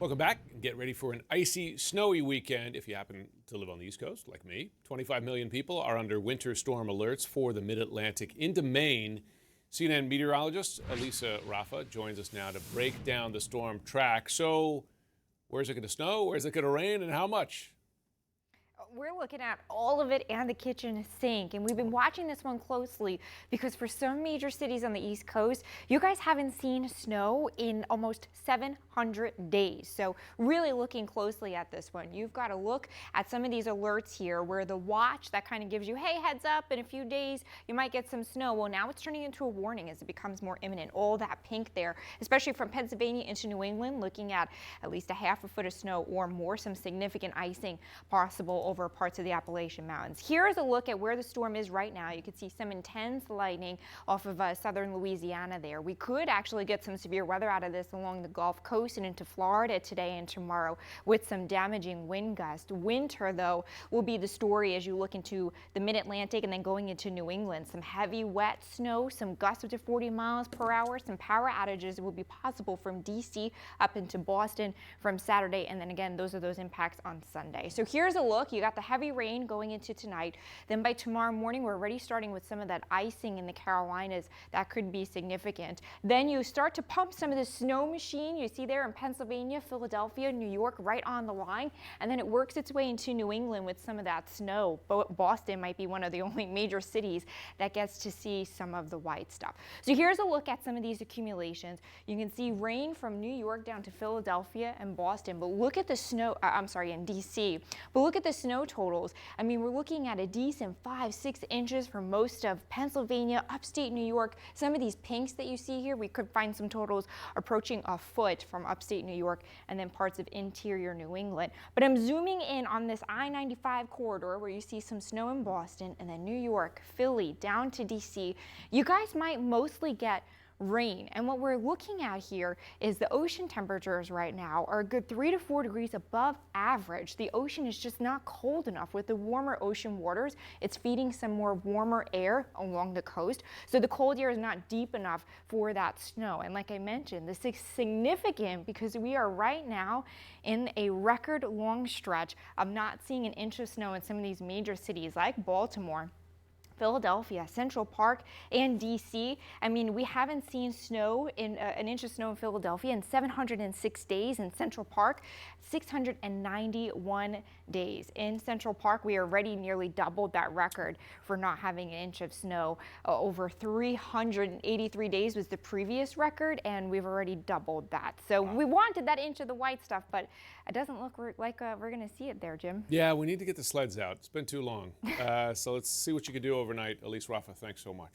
Welcome back. Get ready for an icy, snowy weekend if you happen to live on the East Coast, like me. 25 million people are under winter storm alerts for the mid-Atlantic into Maine. CNN meteorologist Elisa Raffa joins us now to break down the storm track. So, where's it going to snow? Where's it going to rain? And how much? We're looking at all of it and the kitchen sink, and we've been watching this one closely because for some major cities on the East Coast, you guys haven't seen snow in almost 700 days. So really looking closely at this one. You've got to look at some of these alerts here where the watch that kind of gives you, hey, heads up, in a few days you might get some snow. Well, now it's turning into a warning as it becomes more imminent. All that pink there, especially from Pennsylvania into New England, looking at least a half a foot of snow or more, some significant icing possible over parts of the Appalachian Mountains. Here's a look at where the storm is right now. You can see some intense lightning off of southern Louisiana there. We could actually get some severe weather out of this along the Gulf Coast and into Florida today and tomorrow with some damaging wind gusts. Winter, though, will be the story as you look into the mid-Atlantic and then going into New England. Some heavy, wet snow, some gusts up to 40 miles per hour, some power outages will be possible from D.C. up into Boston from Saturday, and then again, those are those impacts on Sunday. So here's a look. You got the heavy rain going into tonight. Then by tomorrow morning, we're already starting with some of that icing in the Carolinas. That could be significant. Then you start to pump some of the snow machine you see there in Pennsylvania, Philadelphia, New York, right on the line. And then it works its way into New England with some of that snow. Boston might be one of the only major cities that gets to see some of the white stuff. So here's a look at some of these accumulations. You can see rain from New York down to Philadelphia and Boston, but look at the snow, in DC. But look at the snow totals. I mean, we're looking at a decent 5-6 inches for most of Pennsylvania, upstate New York. Some of these pinks that you see here, we could find some totals approaching a foot from upstate New York and then parts of interior New England. But I'm zooming in on this I-95 corridor where you see some snow in Boston and then New York, Philly, down to DC. You guys might mostly get rain. And what we're looking at here is the ocean temperatures right now are a good 3 to 4 degrees above average. The ocean is just not cold enough. With the warmer ocean waters, it's feeding some more warmer air along the coast. So the cold air is not deep enough for that snow. And like I mentioned, this is significant because we are right now in a record long stretch of not seeing an inch of snow in some of these major cities like Baltimore, Philadelphia, Central Park, and D.C. I mean, we haven't seen snow in an inch of snow in Philadelphia in 706 days. In Central Park, 691 days. In Central Park, we already nearly doubled that record for not having an inch of snow. Over 383 days was the previous record, and we've already doubled that. So we wanted that inch of the white stuff, but it doesn't look like we're going to see it there, Jim. Yeah, we need to get the sleds out. It's been too long. So let's see what you can do overnight. Elisa Raffa, thanks so much.